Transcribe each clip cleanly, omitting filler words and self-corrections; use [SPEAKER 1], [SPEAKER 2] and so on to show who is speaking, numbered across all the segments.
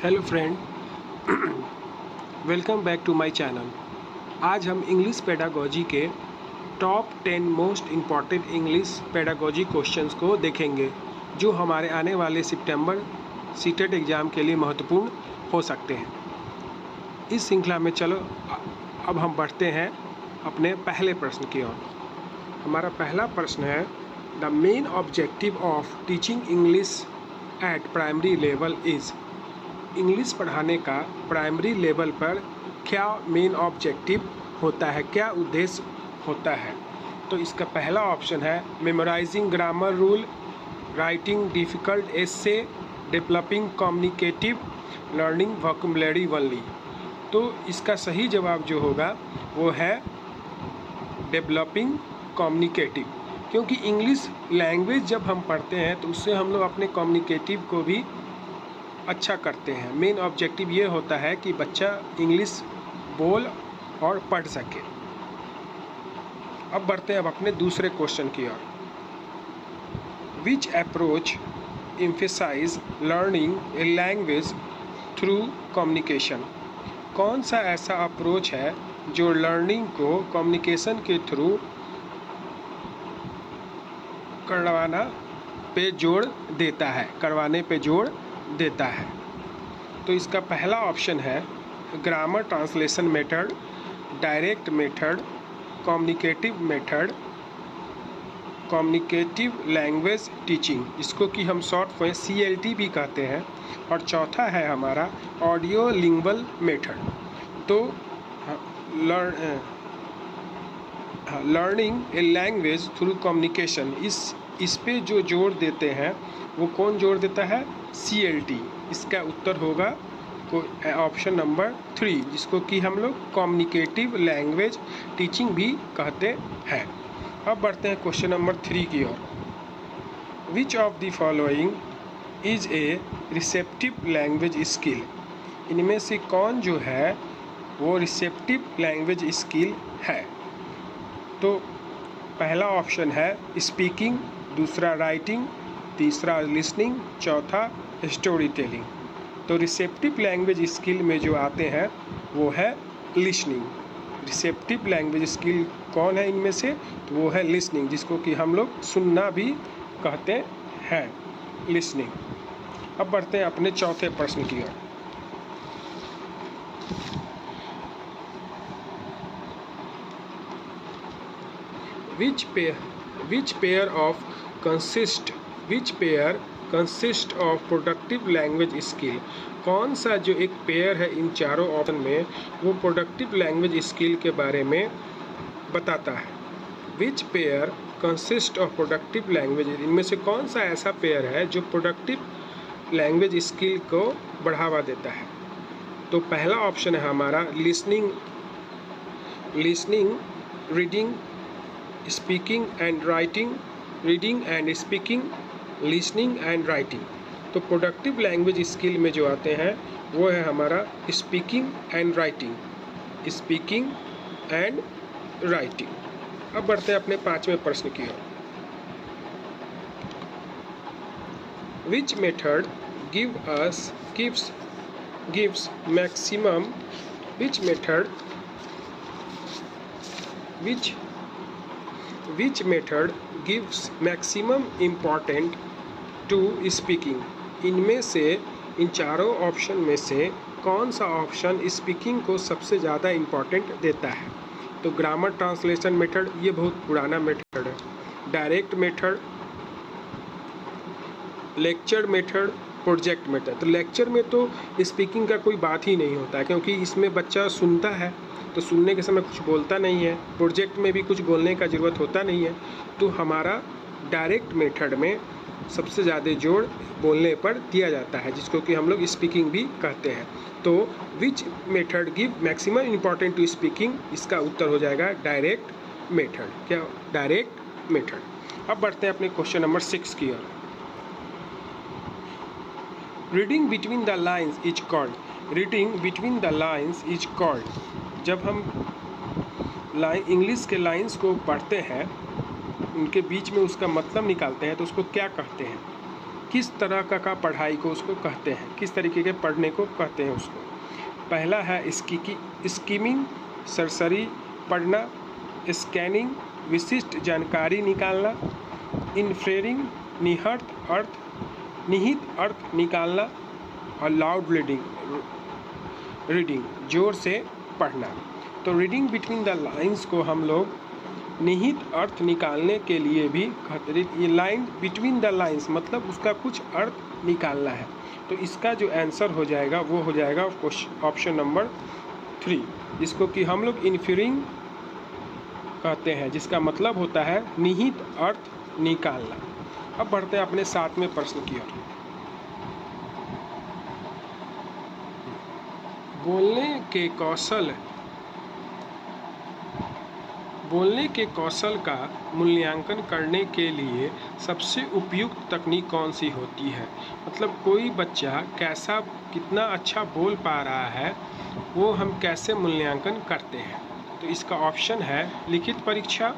[SPEAKER 1] Hello friend, welcome back to my channel. आज हम English pedagogy के top 10 most important English pedagogy questions को देखेंगे जो हमारे आने वाले सितंबर सीटेट एग्ज़ाम के लिए महत्वपूर्ण हो सकते हैं। इस श्रृंखला में चलो अब हम बढ़ते हैं अपने पहले प्रश्न की ओर। हमारा पहला प्रश्न है, the main objective of teaching English at primary level is. English पढ़ाने का प्राइमरी लेवल पर क्या मेन ऑब्जेक्टिव होता है, क्या उद्देश्य होता है? तो इसका पहला ऑप्शन है memorising grammar rule, writing difficult essay, developing communicative, learning vocabulary only. तो इसका सही जवाब जो होगा वो है डेवलपिंग कम्युनिकेटिव, क्योंकि इंग्लिश लैंग्वेज जब हम पढ़ते हैं तो उससे हम लोग अपने कम्युनिकेटिव को भी अच्छा करते हैं। मेन ऑब्जेक्टिव ये होता है कि बच्चा इंग्लिश बोल और पढ़ सके। अब बढ़ते हैं अब अपने दूसरे क्वेश्चन की ओर। Which approach emphasise learning a language through communication. कौन सा ऐसा अप्रोच है जो लर्निंग को कम्युनिकेशन के थ्रू करवाने पे जोर देता है? तो इसका पहला ऑप्शन है grammar translation method, direct method, communicative method, communicative language teaching, इसको कि हम शॉर्ट में CLT भी कहते हैं, और चौथा है हमारा ऑडियो लिंग्वल मेथड। तो learning a language through communication, इस पे जो जोर देते हैं वो कौन जोर देता है? CLT। इसका उत्तर होगा ऑप्शन नंबर 3, जिसको कि हम लोग कम्युनिकेटिव लैंग्वेज टीचिंग भी कहते हैं। अब बढ़ते हैं क्वेश्चन नंबर 3 की ओर। Which of the following is a receptive language skill. इनमें से कौन जो है वो रिसेप्टिव लैंग्वेज स्किल है? तो पहला ऑप्शन है स्पीकिंग, दूसरा राइटिंग, तीसरा लिसनिंग, चौथा स्टोरी टेलिंग। तो रिसेप्टिव लैंग्वेज स्किल में जो आते हैं वो है लिसनिंग। रिसेप्टिव लैंग्वेज स्किल कौन है इनमें से? तो वो है लिसनिंग, जिसको कि हम लोग सुनना भी कहते हैं, लिसनिंग। अब बढ़ते हैं अपने चौथे प्रश्न की ओर। Which pair consists of productive language skill। कौन सा जो एक पेयर है इन चारों ऑप्शन में वो प्रोडक्टिव लैंग्वेज स्किल के बारे में बताता है। Which pair consists of productive language, इनमें से कौन सा ऐसा पेयर है जो प्रोडक्टिव लैंग्वेज स्किल को बढ़ावा देता है? तो पहला ऑप्शन है हमारा listening, reading, speaking and writing, reading and speaking, listening and writing. तो प्रोडक्टिव लैंग्वेज स्किल में जो आते हैं वो है हमारा स्पीकिंग एंड राइटिंग। अब बढ़ते हैं अपने पांचवें प्रश्न की ओर। Which method gives maximum important to speaking। इनमें से इन चारों ऑप्शन में से कौन सा ऑप्शन स्पीकिंग को सबसे ज़्यादा इम्पॉर्टेंट देता है? तो ग्रामर ट्रांसलेशन मेथड, ये बहुत पुराना मेथड है। Direct method, lecture method, project method. तो लेक्चर में तो स्पीकिंग का कोई बात ही नहीं होता है, क्योंकि इसमें बच्चा सुनता है तो सुनने के समय कुछ बोलता नहीं है। प्रोजेक्ट में भी कुछ बोलने का ज़रूरत होता नहीं है। तो हमारा डायरेक्ट मेथड में सबसे ज़्यादा जोर बोलने पर दिया जाता है, जिसको कि हम लोग स्पीकिंग भी कहते हैं। तो which method give maximum important to speaking, इसका उत्तर हो जाएगा डायरेक्ट मेथड। क्या? Direct method. अब बढ़ते हैं अपने क्वेश्चन नंबर 6 की ओर। Reading between the lines is called. Reading between the lines is called, जब हम इंग्लिश के लाइन्स को पढ़ते हैं, उनके बीच में उसका मतलब निकालते हैं, तो उसको क्या कहते हैं? किस तरह का पढ़ाई को उसको कहते हैं, किस तरीके के पढ़ने को कहते हैं उसको। पहला है स्कीमिंग, सरसरी पढ़ना, स्कैनिंग विशिष्ट जानकारी निकालना, इन्फेरिंग निहित अर्थ निकालना, और लाउड रीडिंग जोर से पढ़ना। तो रीडिंग बिटवीन द लाइंस को हम लोग निहित अर्थ निकालने के लिए भी कहते हैं। ये लाइन बिटवीन द लाइंस मतलब उसका कुछ अर्थ निकालना है। तो इसका जो आंसर हो जाएगा वो हो जाएगा ऑप्शन नंबर 3, जिसको कि हम लोग इन्फेरिंग कहते हैं, जिसका मतलब होता है निहित अर्थ निकालना। अब बढ़ते हैं अपने 7वें प्रश्न की ओर। बोलने के कौशल का मूल्यांकन करने के लिए सबसे उपयुक्त तकनीक कौन सी होती है। मतलब कोई बच्चा कितना अच्छा बोल पा रहा है वो हम कैसे मूल्यांकन करते हैं। तो इसका ऑप्शन है लिखित परीक्षा,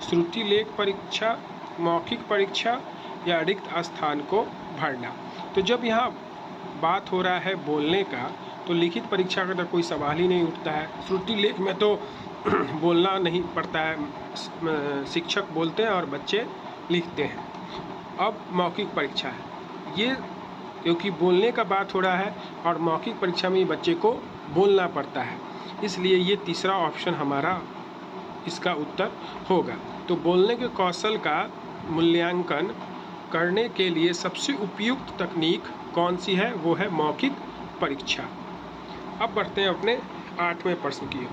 [SPEAKER 1] श्रुति लेख परीक्षा, मौखिक परीक्षा या रिक्त स्थान को भरना। तो जब यहाँ बात हो रहा है बोलने का, तो लिखित परीक्षा का तो कोई सवाल ही नहीं उठता है। श्रुति लेख में तो बोलना नहीं पड़ता है, शिक्षक बोलते हैं और बच्चे लिखते हैं। अब मौखिक परीक्षा है, ये क्योंकि बोलने का बात हो रहा है और मौखिक परीक्षा में बच्चे को बोलना पड़ता है, इसलिए ये तीसरा ऑप्शन हमारा इसका उत्तर होगा। तो बोलने के कौशल का मूल्यांकन करने के लिए सबसे उपयुक्त तकनीक कौन सी है, वो है मौखिक परीक्षा। अब बढ़ते हैं अपने 8वें प्रश्न की ओर।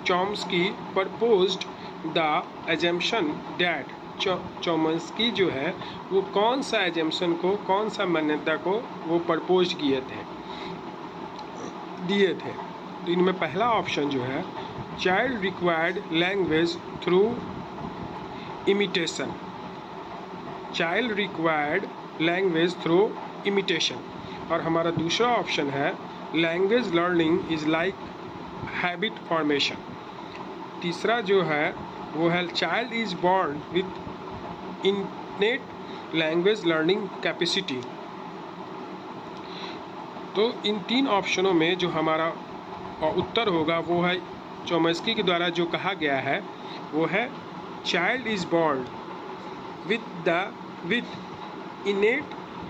[SPEAKER 1] Chomsky proposed the assumption that, Chomsky जो है वो कौन सा एजम्पशन को, कौन सा मान्यता को वो प्रपोज दिए थे। तो इनमें पहला ऑप्शन जो है child required language through imitation, child required language through imitation. और हमारा दूसरा ऑप्शन है language learning is like habit formation. तीसरा जो है वो है child is born with innate language learning capacity. तो इन 3 ऑप्शनों में जो हमारा उत्तर होगा वो है चॉम्स्की के द्वारा जो कहा गया है वो है child is born with इनेट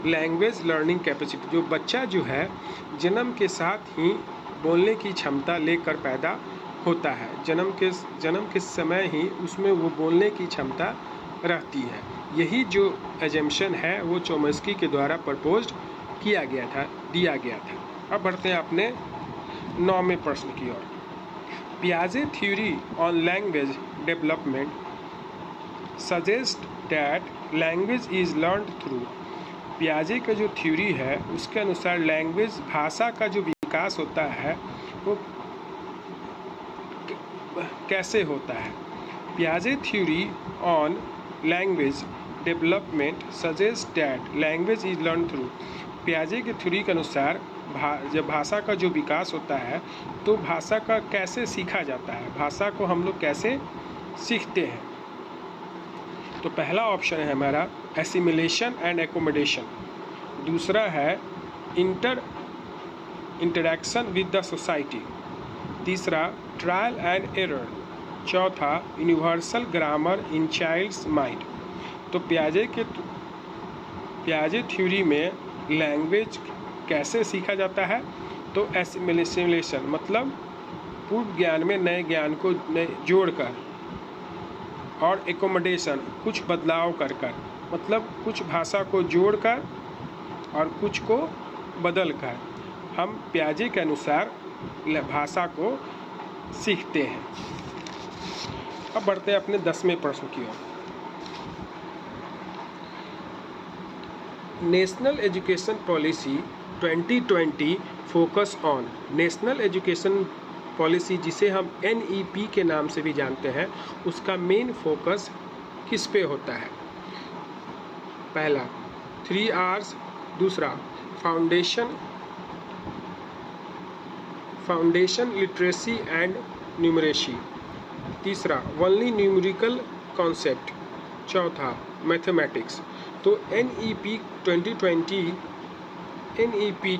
[SPEAKER 1] language learning capacity. जो बच्चा जो है जन्म के साथ ही बोलने की क्षमता लेकर पैदा होता है, जन्म के समय ही उसमें वो बोलने की क्षमता रहती है। यही जो एजम्पशन है वो चॉम्स्की के द्वारा प्रपोज्ड दिया गया था। अब बढ़ते हैं अपने 9वें प्रश्न की ओर। पियाजे theory on language development suggest that language is learned through. पियाजे का जो थ्योरी है उसके अनुसार लैंग्वेज, भाषा का जो विकास होता है वो कैसे होता है। पियाजे theory on language development suggest that language is learn through. पियाजे के थ्योरी के अनुसार जब भाषा का जो विकास होता है तो भाषा का कैसे सीखा जाता है, भाषा को हम लोग कैसे सीखते हैं। तो पहला ऑप्शन है हमारा एसिमिलेशन एंड एकोमोडेशन, दूसरा है इंटरैक्शन विद द सोसाइटी, तीसरा ट्रायल एंड एरर, चौथा यूनिवर्सल ग्रामर इन चाइल्ड्स माइंड। तो पियाजे थ्योरी में लैंग्वेज कैसे सीखा जाता है, तो एसिमिलेशन मतलब पूर्व ज्ञान में नए ज्ञान को जोड़कर, और एकोमोडेशन कुछ बदलाव कर मतलब कुछ भाषा को जोड़कर और कुछ को बदल कर हम पियाजे के अनुसार भाषा को सीखते हैं। अब बढ़ते हैं अपने 10वें प्रश्न की ओर। National education policy 2020 focus on. National education policy जिसे हम NEP के नाम से भी जानते हैं, उसका मेन फोकस किस पे होता है। पहला 3 R's, दूसरा फाउंडेशन लिटरेसी एंड न्यूमरेसी, तीसरा ओनली न्यूमेरिकल कॉन्सेप्ट, चौथा मैथमेटिक्स। तो NEP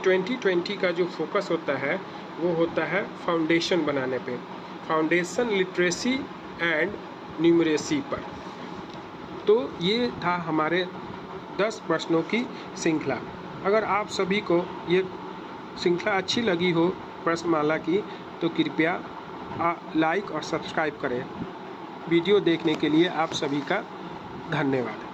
[SPEAKER 1] 2020 का जो फोकस होता है वो होता है फाउंडेशन बनाने पे, फाउंडेशन लिटरेसी एंड न्यूमरेसी पर। तो ये था हमारे 10 प्रश्नों की श्रृंखला। अगर आप सभी को ये श्रृंखला अच्छी लगी हो प्रश्नमाला की तो कृपया लाइक और सब्सक्राइब करें। वीडियो देखने के लिए आप सभी का धन्यवाद।